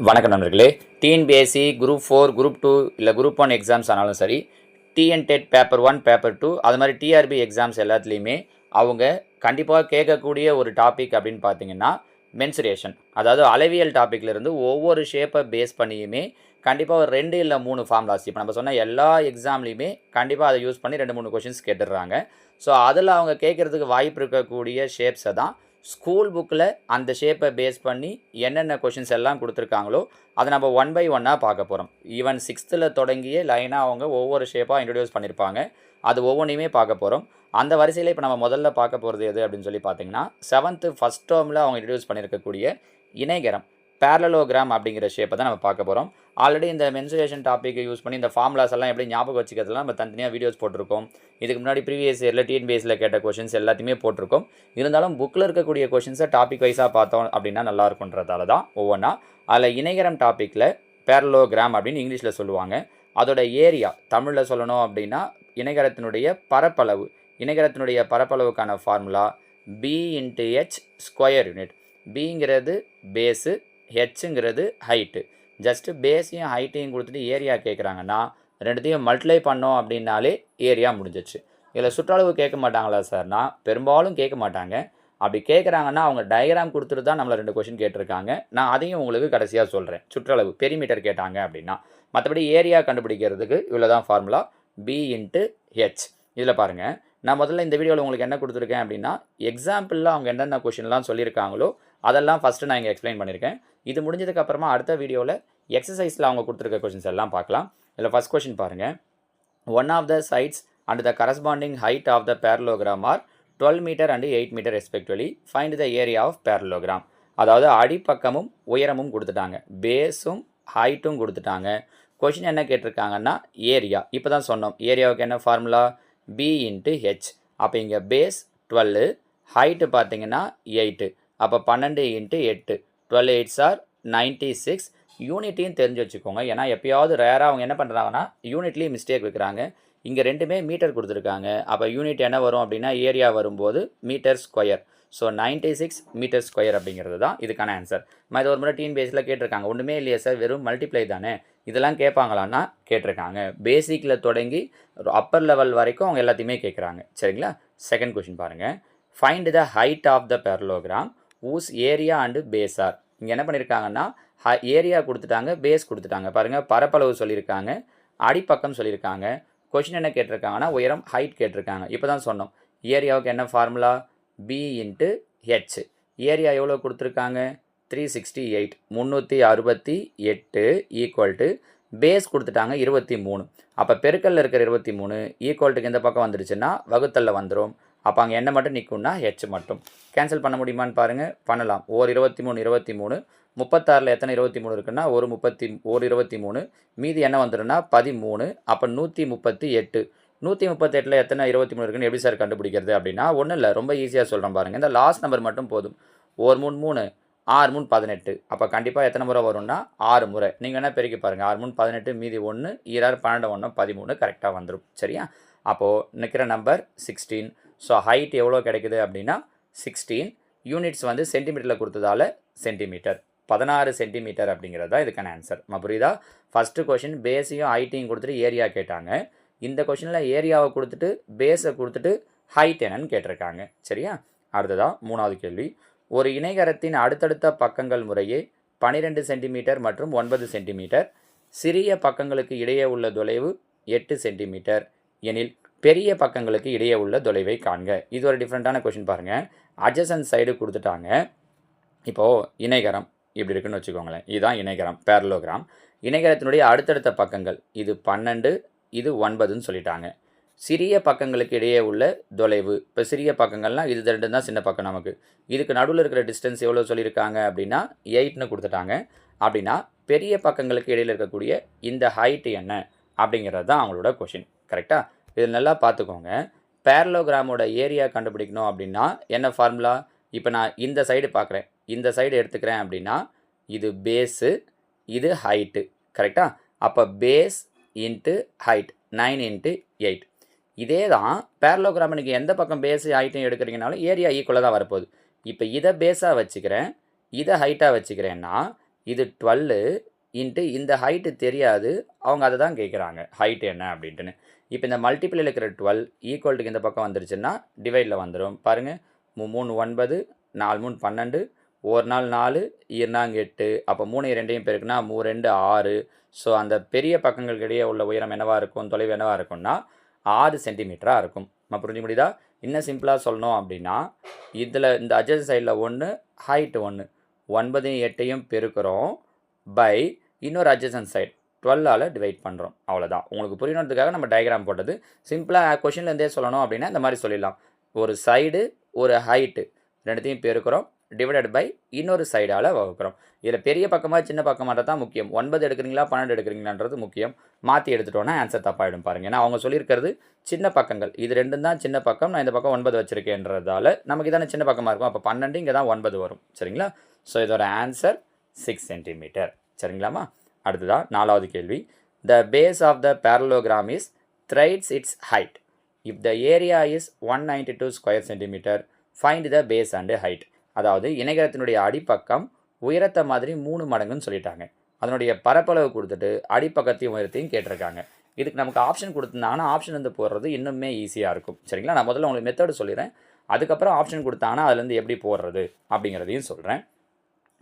வணக்கம் நண்பர்களே. TNPSC group 4, group 2 இல்லை குரூப் 1 எக்ஸாம்ஸ் ஆனாலும் சரி, டிஎன்டெட் பேப்பர் 1, பேப்பர் 2 அது மாதிரி டிஆர்பி எக்ஸாம்ஸ் எல்லாத்துலேயுமே அவங்க கண்டிப்பாக கேட்கக்கூடிய ஒரு டாபிக் அப்படின்னு பார்த்தீங்கன்னா மென்சுரேஷன். அதாவது அளவியல் டாப்பிக்லேருந்து ஒவ்வொரு ஷேப்பை பேஸ் பண்ணியுமே கண்டிப்பாக ஒரு 2 இல்லை 3 ஃபார்முலாஸ் இப்போ நம்ம சொன்ன எல்லா எக்ஸாம்லேயுமே கண்டிப்பாக அதை யூஸ் பண்ணி 2-3 கொஷின்ஸ் கேட்டுடுறாங்க. ஸோ அதில் அவங்க கேட்குறதுக்கு வாய்ப்பு இருக்கக்கூடிய ஷேப்ஸை தான் ஸ்கூல் புக்கில் அந்த ஷேப்பை பேஸ் பண்ணி என்னென்ன கொஷின்ஸ் எல்லாம் கொடுத்துருக்காங்களோ அதை நம்ம 1 by 1 பார்க்க போகிறோம். ஈவன் 6th தொடங்கிய லைனாக அவங்க ஒவ்வொரு ஷேப்பாக இன்ட்ரடியூஸ் பண்ணியிருப்பாங்க. அது ஒவ்வொன்றையுமே பார்க்க போகிறோம். அந்த வரிசையில் இப்போ நம்ம முதல்ல பார்க்க போகிறது எது அப்படின்னு சொல்லி பார்த்தீங்கன்னா 7th ஃபஸ்ட் டேர்மில் அவங்க இன்ட்ரடியூஸ் பண்ணியிருக்கக்கூடிய இணைகரம் பேரலோகிராம் அப்படிங்கிற ஷேப்பை தான் நம்ம பார்க்க போகிறோம். ஆல்ரெடி இந்த மென்சுரேஷன் டாப்பிக்கை யூஸ் பண்ணி இந்த ஃபார்முலாஸ் எல்லாம் எப்படி ஞாபகம் வச்சுக்கிறதுலாம் நம்ம தனித்தனியாக வீடியோஸ் போட்டிருக்கோம். இதுக்கு முன்னாடி ப்ரீவியஸ் இயரில் டிஎன்பிஎஸ்சியில் கேட்ட கொஷின்ஸ் எல்லாத்தையுமே போட்டிருக்கோம். இருந்தாலும் புக்கில் இருக்கக்கூடிய கொஷின்ஸை டாபிக் வைஸாக பார்த்தோம் அப்படின்னா நல்லா இருக்குன்றதால தான் ஒவ்வொன்றா அதில் இணைகரம் டாப்பிக்கில் பேரலோகிராம் அப்படின்னு இங்கிலீஷில் சொல்லுவாங்க. அதோட ஏரியா தமிழில் சொல்லணும் அப்படின்னா இணைகரத்தினுடைய பரப்பளவு. இணைகரத்தினுடைய பரப்பளவுக்கான ஃபார்முலா B/H ஸ்கொயர் யூனிட். பிங்கிறது பேஸு, ஹெச்ங்கிறது ஹைட்டு. ஜஸ்ட்டு பேஸையும் ஹைட்டையும் கொடுத்துட்டு ஏரியா கேட்குறாங்கன்னா ரெண்டுத்தையும் மல்டிப்ளை பண்ணோம் அப்படின்னாலே ஏரியா முடிஞ்சிச்சு. இதில் சுற்றளவு கேட்க மாட்டாங்களா சார்னா பெரும்பாலும் கேட்க மாட்டாங்க. அப்படி கேட்குறாங்கன்னா அவங்க டயக்ராம் கொடுத்துட்டு தான் நம்மளை 2 கொஷின் கேட்டிருக்காங்க. நான் அதையும் உங்களுக்கு கடைசியாக சொல்கிறேன். சுற்றளவு பெரிமீட்டர் கேட்டாங்க அப்படின்னா மற்றபடி ஏரியா கண்டுபிடிக்கிறதுக்கு இவ்வளோ தான் ஃபார்முலா B/H. இதில் பாருங்கள், நான் முதல்ல இந்த வீடியோவில் உங்களுக்கு என்ன கொடுத்துருக்கேன் அப்படின்னா எக்ஸாம்பிளில் அவங்க என்னென்ன கொஷின்லாம் சொல்லியிருக்காங்களோ அதெல்லாம் ஃபஸ்ட்டு நான் இங்கே எக்ஸ்பிளைன் பண்ணியிருக்கேன். இது முடிஞ்சதுக்கப்புறமா அடுத்த வீடியோவில் எக்ஸசைஸில் அவங்க கொடுத்துருக்க கொஷின்ஸ் எல்லாம் பார்க்கலாம். இதில் ஃபஸ்ட் கொஷின் பாருங்கள். One of the sides and the corresponding height of the parallelogram are 12 metre and 8 metre respectively find the area of parallelogram. அதாவது அடிப்பக்கமும் உயரமும் கொடுத்துட்டாங்க, பேஸும் ஹைட்டும் கொடுத்துட்டாங்க. கொஷின் என்ன கேட்டிருக்காங்கன்னா ஏரியா. இப்போ தான் சொன்னோம் ஏரியாவுக்கு என்ன ஃபார்முலா B/H. அப்போ இங்கே பேஸ் 12, ஹைட்டு பார்த்தீங்கன்னா 8. அப்போ 12 × 8, 12 8s are 96. யூனிட்டையும் தெரிஞ்சு வச்சுக்கோங்க. ஏன்னா எப்போயாவது ரேராக அவங்க என்ன பண்ணுறாங்கன்னா யூனிட்லேயும் மிஸ்டேக் வைக்கிறாங்க. இங்கே ரெண்டுமே மீட்டர் கொடுத்துருக்காங்க. அப்போ யூனிட் என்ன வரும் அப்படின்னா ஏரியா வரும்போது metre square. So 96 metre square அப்படிங்கிறது தான் இதுக்கான ஆன்சர். இது ஒரு முறை டிஎன்பிஎஸ்சியில் கேட்டிருக்காங்க. ஒன்றுமே இல்லையா சார், வெறும் மல்டிப்ளை தானே, இதெல்லாம் கேட்பாங்களான்னா கேட்டிருக்காங்க. பேசிக்கில் தொடங்கி அப்பர் லெவல் வரைக்கும் அவங்க எல்லாத்தையுமே கேட்குறாங்க. சரிங்களா? செகண்ட் கொஷின் பாருங்கள். Find the height of the parallelogram whose area and base are. இங்கே என்ன பண்ணியிருக்காங்கன்னா ஏரியா கொடுத்துட்டாங்க, பேஸ் கொடுத்துட்டாங்க. பாருங்கள், பரப்பளவு சொல்லியிருக்காங்க, அடிப்பக்கம் சொல்லியிருக்காங்க. கொஷின் என்ன கேட்டிருக்காங்கன்னா உயரம் ஹைட் கேட்டிருக்காங்க. இப்போ தான் சொன்னோம் ஏரியாவுக்கு என்ன ஃபார்முலா B/H. ஏரியா எவ்வளோ கொடுத்துருக்காங்க 368, 368 ஈக்குவல் டு பேஸ் கொடுத்துட்டாங்க 23. அப்போ பெருக்கல்ல இருக்கிற 23 ஈக்குவல்ட்டுக்கு இந்த பக்கம் வந்துருச்சுன்னா வகுத்தலில் வந்துடும். அப்போ அங்கே என்ன மட்டும் நிற்கும்னா ஹெச் மட்டும். கேன்சல் பண்ண முடியுமான்னு பாருங்கள். பண்ணலாம். ஒரு 23 23, 36ல் எத்தனை 23 இருக்குன்னா ஒரு 23, மீதி என்ன வந்துடும்னா 13. அப்போ 138. 138ல் எத்தனை 23 இருக்குன்னு எப்படி சார் கண்டுபிடிக்கிறது அப்படின்னா ஒன்றும் இல்லை, ரொம்ப ஈஸியாக சொல்கிறேன் பாருங்கள். இந்த லாஸ்ட் நம்பர் மட்டும் போதும். 1 3 3, 6 3 18. அப்போ கண்டிப்பாக எத்தனை முறை வரும்னா 6 முறை. நீங்கள் வேணால் பெருக்கி பாருங்கள். 6 3 18, மீதி 1, 2 12 1 13 கரெக்டாக வந்துடும். சரியா? அப்போது நிற்கிற நம்பர் 16. ஸோ ஹைட் எவ்வளோ கிடைக்குது அப்படின்னா 16. யூனிட்ஸ் வந்து சென்டிமீட்டரில் கொடுத்ததால சென்டிமீட்டர் 16 சென்டிமீட்டர் அப்படிங்கிறது தான் இதுக்கான ஆன்சர். புரியுதா? ஃபஸ்ட்டு கொஷின் பேஸையும் ஹைட்டையும் கொடுத்துட்டு ஏரியா கேட்டாங்க. இந்த கொஷினில் ஏரியாவை கொடுத்துட்டு பேஸை கொடுத்துட்டு ஹைட் என்னன்னு கேட்டிருக்காங்க. சரியா? அடுத்ததாக 3வது கேள்வி. ஒரு இணைகரத்தின் அடுத்தடுத்த பக்கங்கள் முறையே 12 சென்டிமீட்டர் மற்றும் 9 சென்டிமீட்டர். சிறிய பக்கங்களுக்கு இடையே உள்ள தொலைவு 8 சென்டிமீட்டர் எனில் பெரிய பக்கங்களுக்கு இடையே உள்ள தொலைவை காண்க. இது ஒரு டிஃப்ரெண்ட்டான கொஷின் பாருங்கள். அட்ஜசன்ட் சைடு கொடுத்துட்டாங்க. இப்போது இணைகரம் இப்படி இருக்குன்னு வச்சுக்கோங்களேன். இதுதான் இணைகரம் பேரலோகிராம். இணைகரத்தினுடைய அடுத்தடுத்த பக்கங்கள் இது 12, இது 9ன்னு சொல்லிட்டாங்க. சிறிய பக்கங்களுக்கு இடையே உள்ள தொலைவு, இப்போ சிறிய பக்கங்கள்னால் இது 2 தான் சின்ன பக்கம் நமக்கு. இதுக்கு நடுவில் இருக்கிற டிஸ்டன்ஸ் எவ்வளோ சொல்லியிருக்காங்க அப்படின்னா 8ன்னு கொடுத்துட்டாங்க. அப்படின்னா பெரிய பக்கங்களுக்கு இடையில் இருக்கக்கூடிய இந்த ஹைட்டு என்ன அப்படிங்கிறது தான் அவங்களோட கொஷின். கரெக்டாக? இது நல்லா பார்த்துக்கோங்க. பேரலோகிராமோட ஏரியா கண்டுபிடிக்கணும் அப்படின்னா என்ன ஃபார்முலா? இப்போ நான் இந்த சைடு பார்க்குறேன், இந்த சைடு எடுத்துக்கிறேன் அப்படின்னா இது பேஸு, இது ஹைட்டு. கரெக்டாக? அப்போ பேஸ் இன்ட்டு ஹைட் 9 × 8. இதே தான் பேரலோகிராம். எனக்கு எந்த பக்கம் பேஸு ஹைட்டையும் எடுக்கிறீங்கனாலும் ஏரியா ஈக்குவலாக தான் வரப்போகுது. இப்போ இதை பேஸாக வச்சுக்கிறேன், இதை ஹைட்டாக வச்சுக்கிறேன்னா இது 12 இன்ட்டு இந்த ஹைட்டு தெரியாது, அவங்க அதை தான் கேட்குறாங்க, ஹைட் என்ன அப்படின்ட்டுன்னு. இப்போ இந்த மல்டிபிளில் இருக்கிற 12 ஈக்குவல்ட்டுக்கு இந்த பக்கம் வந்துருச்சுன்னா டிவைடில் வந்துடும். பாருங்கள், 3 9, 4 3 12, ஒரு நாள் 4, இருநாங்க 8. அப்போ 3 2 பெருக்குனா 3 2 6. ஸோ அந்த பெரிய பக்கங்களுக்கு இடையே உள்ள உயரம் என்னவாக இருக்கும், தொலைவு என்னவாக இருக்கும்னா 6 சென்டிமீட்டராக இருக்கும். நம்ம புரிஞ்சு முடியுதா? இன்னும் சிம்பிளாக சொல்லணும் அப்படின்னா, இதில் இந்த அட்ஜஸ்ட் சைடில் 1, ஹைட்டு 1, 9 8 பெருக்கிறோம் பை இன்னொரு அட்ஜசன்ட் சைடு 12ஆல் டிவைட் பண்ணுறோம். அவ்வளோதான். உங்களுக்கு புரியணுன்றதுக்காக நம்ம டயக்ராம் போட்டது. சிம்பிளாக கொஷின்லேருந்தே சொல்லணும் அப்படின்னா இந்த மாதிரி சொல்லிடலாம். ஒரு சைடு ஒரு ஹைட்டு ரெண்டுத்தையும் பெருக்கிறோம், டிவைடட் பை இன்னொரு சைடால் வகுக்கிறோம். இதில் பெரிய பக்கமாக சின்ன பக்கமாக தான் முக்கியம். 9 எடுக்கிறீங்களா 12 எடுக்கிறீங்களான்றது முக்கியம். மாற்றி எடுத்துட்டோன்னா ஆன்சர் தப்பாகிடும் பாருங்கள். ஏன்னா அவங்க சொல்லியிருக்கிறது சின்ன பக்கங்கள், இது ரெண்டும் தான் சின்ன பக்கம், நான் இந்த பக்கம் 9 வச்சுருக்கேன்றதால நமக்கு இதான சின்ன பக்கமாக இருக்கும். அப்போ 12 இங்கே தான் 9 வரும். சரிங்களா? ஸோ இதோட ஆன்சர் 6 சென்டிமீட்டர். சரிங்களாமா? அடுத்ததான் 4வது கேள்வி. The base of the parallelogram is thrice its height. If the area is 192 square centimetre, find the base and height. அதாவது இணைகரத்தினுடைய அடிப்பக்கம் உயரத்தை மாதிரி 3 மடங்குன்னு சொல்லிட்டாங்க. அதனுடைய பரப்பளவு கொடுத்துட்டு அடிப்பக்கத்தையும் உயரத்தையும் கேட்டிருக்காங்க. இதுக்கு நமக்கு ஆப்ஷன் கொடுத்துருந்தாங்கன்னா ஆப்ஷன் வந்து போடுறது இன்னுமே ஈஸியாக இருக்கும். சரிங்களா? நான் முதல்ல உங்களுக்கு மெத்தடு சொல்லிடுறேன், அதுக்கப்புறம் ஆப்ஷன் கொடுத்தாங்கன்னா அதுலேருந்து எப்படி போடுறது அப்படிங்கிறதையும் சொல்கிறேன்.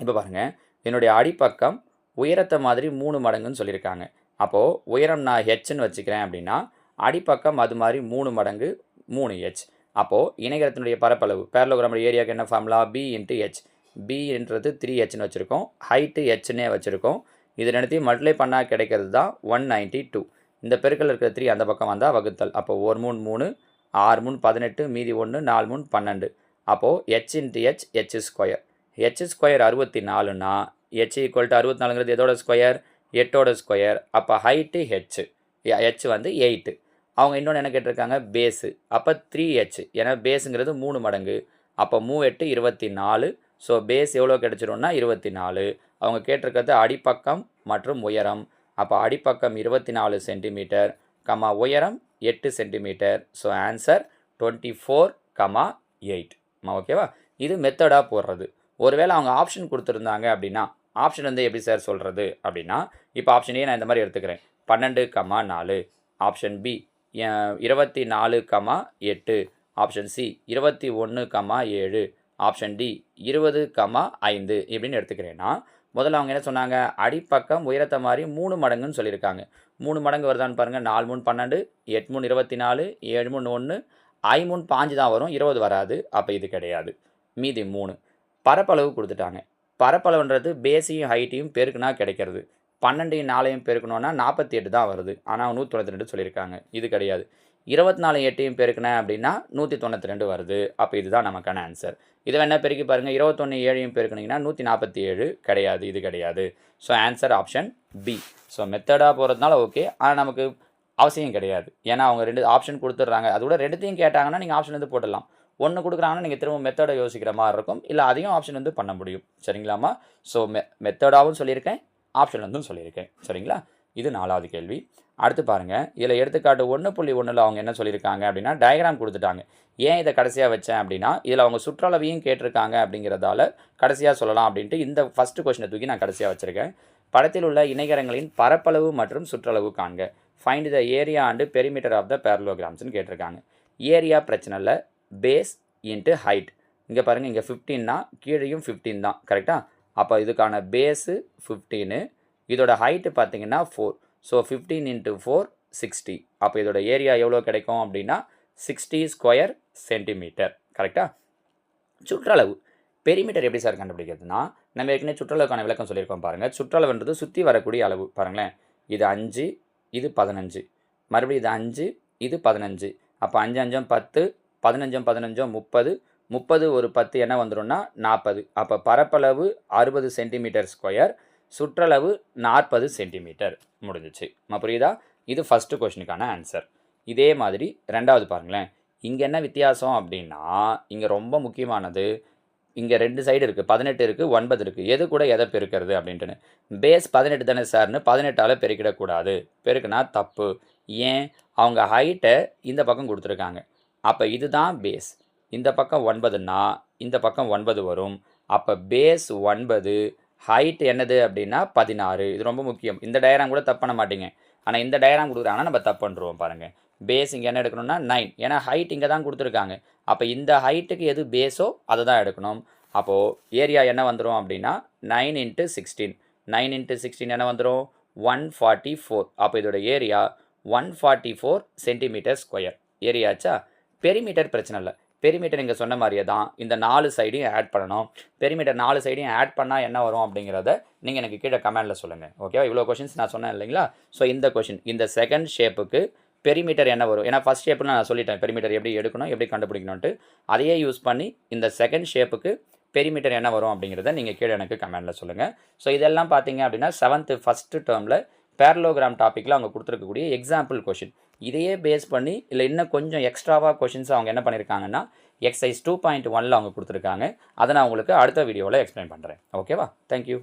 இப்போ பாருங்கள், என்னுடைய அடிப்பக்கம் உயரத்தை மாதிரி 3 மடங்குன்னு சொல்லியிருக்காங்க. அப்போது உயரம் நான் ஹெச்ன்னு வச்சுக்கிறேன் அப்படின்னா அடிப்பக்கம் அது மாதிரி 3 மடங்கு 3h. அப்போது இணைகரத்தினுடைய பரப்பளவு parallelogram ஏரியாவுக்கு என்ன ஃபார்முலா, b இன்ட்டு ஹெச். பின்றது 3hன்னு வச்சுருக்கோம், ஹைட்டு ஹெச்னே வச்சுருக்கோம். இது ரெண்டுத்தையும் மல்டிப்ளை பண்ணால் கிடைக்கிறது தான் 192. இந்த பெருக்கல் இருக்கிற 3 அந்த பக்கம் வந்தால் வகுத்தல். அப்போது 1 3 3, 6 3 18, மீதி 1, 4 3 12. அப்போது H into H, H square. H square 64னா ஹெச் ஈக்குவல் டு 64ங்கிறது எதோட ஸ்கொயர், 8ஓட ஸ்கொயர். அப்போ ஹைட்டு ஹெச், ஹெச் வந்து 8. அவங்க இன்னொன்று என்ன கேட்டிருக்காங்க, பேஸு. அப்போ 3h, ஏன்னா பேஸுங்கிறது 3 மடங்கு. அப்போ 3 8 24. ஸோ பேஸ் எவ்வளோ கிடச்சிரும்னா 24. அவங்க கேட்டிருக்கிறது அடிப்பக்கம் மற்றும் உயரம். அப்போ அடிப்பக்கம் 24 சென்டிமீட்டர், உயரம் 8 சென்டிமீட்டர். So answer 24,8. ஓகேவா? இது மெத்தடாக போடுறது. ஒருவேளை அவங்க ஆப்ஷன் கொடுத்துருந்தாங்க அப்படின்னா, ஆப்ஷன் வந்து எப்படி சார் சொல்கிறது அப்படின்னா, இப்போ ஆப்ஷன் ஏ நான் இந்த மாதிரி எடுத்துக்கிறேன், 12,4. Option B 24,8. Option C 21,7. Option D 20,5 இப்படின்னு எடுத்துக்கிறேன்னா, முதல்ல அவங்க என்ன சொன்னாங்க, அடிப்பக்கம் உயரத்தை மாதிரி 3 மடங்குன்னு சொல்லியிருக்காங்க. 3 மடங்கு வருதான்னு பாருங்கள். 4 3 12, 8 3 24, 7 3 1, 5 3 5 தான் வரும், 20 வராது. அப்போ இது கிடையாது. மீதி 3. பரப்பளவு கொடுத்துட்டாங்க. பரப்பளவுன்றது பேஸையும் ஹைட்டையும் பெருக்குனா கிடைக்கிறது. 12 4 பெருக்கணுன்னா 48 தான் வருது. ஆனால் 192 சொல்லியிருக்காங்க. இது கிடையாது. 24 8 பெருக்கினேன் அப்படின்னா 192 வருது. அப்போ இதுதான் நமக்கான ஆன்சர். இதை வேணால் பெருக்கி பாருங்கள். 21 7 பெருக்குனீங்கன்னா 147 கிடையாது. இது கிடையாது. So answer option B. So மெத்தடாக போகிறதுனால ஓகே, ஆனால் நமக்கு அவசியம் கிடையாது. ஏன்னா அவங்க 2 ஆப்ஷன் கொடுத்துட்றாங்க. அதோட 2த்தையும் கேட்டாங்கன்னா நீங்கள் ஆப்ஷன் வந்து போடலாம். 1 கொடுக்குறாங்கன்னா நீங்கள் திரும்ப மெத்தடை யோசிக்கிற மாதிரி இருக்கும். இல்லை அதையும் ஆப்ஷன் வந்து பண்ண முடியும். சரிங்களாமா? ஸோ மெத்தடாகவும் சொல்லியிருக்கேன், ஆப்ஷன் வந்து சொல்லியிருக்கேன். சரிங்களா? இது 4வது கேள்வி. அடுத்து பாருங்கள், இதில் எடுத்துக்காட்டு 1.1ல் அவங்க என்ன சொல்லியிருக்காங்க அப்படின்னா, டயக்ராம் கொடுத்துட்டாங்க. ஏன் இதை கடைசியாக வச்சேன் அப்படின்னா, இதில் அவங்க சுற்றளவையும் கேட்டிருக்காங்க அப்படிங்கிறதால கடைசியாக சொல்லலாம் அப்படின்ட்டு இந்த ஃபஸ்ட்டு கொஸ்டினை தூக்கி நான் கடைசியாக வச்சுருக்கேன். படத்தில் உள்ள இணைகரங்களின் பரப்பளவு மற்றும் சுற்றளவு காண்க. Find the area and perimeter of the parallelograms கேட்டிருக்காங்க. ஏரியா பிரச்சனை இல்லை, பேஸ் இன்ட்டு ஹைட். இங்கே பாருங்கள், இங்கே 15னா கீழேயும் 15 தான். கரெக்டாக? அப்போ இதுக்கான பேஸு 15, இதோட ஹைட்டு பார்த்தீங்கன்னா 4. ஸோ 15 × 4 60. அப்போ இதோட ஏரியா எவ்வளோ கிடைக்கும் அப்படின்னா 60 ஸ்கொயர் சென்டிமீட்டர். கரெக்டாக? சுற்றளவு பெரிமீட்டர் எப்படி சார் கண்டுபிடிக்கிறதுனா, நம்ம ஏற்கனவே சுற்றளவுக்கான விளக்கம் சொல்லியிருக்கோம் பாருங்கள். சுற்றளவுன்றது சுற்றி வரக்கூடிய அளவு. பாருங்களேன், இது 5, இது 15, மறுபடியும் இது 5, இது 15. அப்போ 5 5 10, 15 15 30, 30 ஒரு 10 என்ன வந்துடும்னா 40. அப்போ பரப்பளவு 60 சென்டிமீட்டர் ஸ்கொயர், சுற்றளவு 40 சென்டிமீட்டர். முடிஞ்சிச்சு. புரியுதா? இது ஃபஸ்ட்டு கொஷனுக்கான ஆன்சர். இதே மாதிரி 2வது பாருங்களேன். இங்கே என்ன வித்தியாசம் அப்படின்னா, இங்கே ரொம்ப முக்கியமானது, இங்கே 2 சைடு இருக்குது, 18 இருக்குது, 9 இருக்குது. எது கூட எதை பெருக்கிறது அப்படின்ட்டுன்னு. பேஸ் 18 தானே சார்னு 18ஆல் பெருக்கிடக்கூடாது. பெருக்குனா தப்பு. ஏன்? அவங்க ஹைட்டை இந்த பக்கம் கொடுத்துருக்காங்க. அப்போ இதுதான் பேஸ். இந்த பக்கம் 9ன்னா இந்த பக்கம் 9 வரும். அப்போ பேஸ் 9, ஹைட் என்னது அப்படின்னா 16. இது ரொம்ப முக்கியம். இந்த டயக்ராம் கூட தப்பு பண்ண மாட்டீங்க. ஆனால் இந்த டயக்ராம் கொடுக்குறாங்கன்னா நம்ம தப்பு பண்ணுறோம் பாருங்கள். பேஸ் இங்கே என்ன எடுக்கணும்னா 9. ஏன்னா ஹைட் இங்கே தான் கொடுத்துருக்காங்க. அப்போ இந்த ஹைட்டுக்கு எது பேஸோ அதை தான் எடுக்கணும். அப்போது ஏரியா என்ன வந்துடும் அப்படின்னா 9 × 16. 9 × 16 என்ன வந்துடும் 144. அப்போ இதோட ஏரியா 144 சென்டிமீட்டர் ஸ்கொயர் ஏரியாச்சா. பெரிமீட்டர் பிரச்சனை இல்லை. பெரிமீட்டர் இங்கே சொன்ன மாதிரியே தான் இந்த 4 சைடையும் ஆட் பண்ணணும். பெரிமீட்டர் 4 சைடையும் ஆட் பண்ணால் என்ன வரும் அப்படிங்கிறத நீங்கள் எனக்கு கீழே கமெண்டில் சொல்லுங்கள். ஓகேவா? இவ்வளோ கொஷின்ஸ் நான் சொன்னேன் இல்லைங்களா? ஸோ இந்த கொஷின் இந்த செகண்ட் ஷேப்புக்கு பெரிமீட்டர் என்ன வரும்? ஏன்னா ஃபஸ்ட் ஷேப்புன்னு நான் சொல்லிட்டேன் பெரிமீட்டர் எப்படி எடுக்கணும் எப்படி கண்டுபிடிக்கணும்ட்டு. அதையே யூஸ் பண்ணி இந்த செகண்ட் ஷேப்புக்கு பெரிமீட்டர் என்ன வரும் அப்படிங்கிறத நீங்கள் கீழே எனக்கு கமெண்டில் சொல்லுங்கள். ஸோ இதெல்லாம் பார்த்தீங்க அப்படின்னா 7th ஃபஸ்ட்டு டேர்மில் பேரலோகிராம் டாப்பிக்கில் அவங்க கொடுத்துருக்கக்கூடிய எக்ஸாம்பிள் கொஷின். இதையே பேஸ் பண்ணி இல்லை இன்னும் கொஞ்சம் எக்ஸ்ட்ராவாக கொஷின்ஸ் அவங்க என்ன பண்ணியிருக்காங்கன்னா எக்ஸசைஸ் 2.1ல் அவங்க கொடுத்துருக்காங்க. அதை நான் உங்களுக்கு அடுத்த வீடியோவில் எக்ஸ்பிளைன் பண்ணுறேன். ஓகேவா? தேங்க்யூ.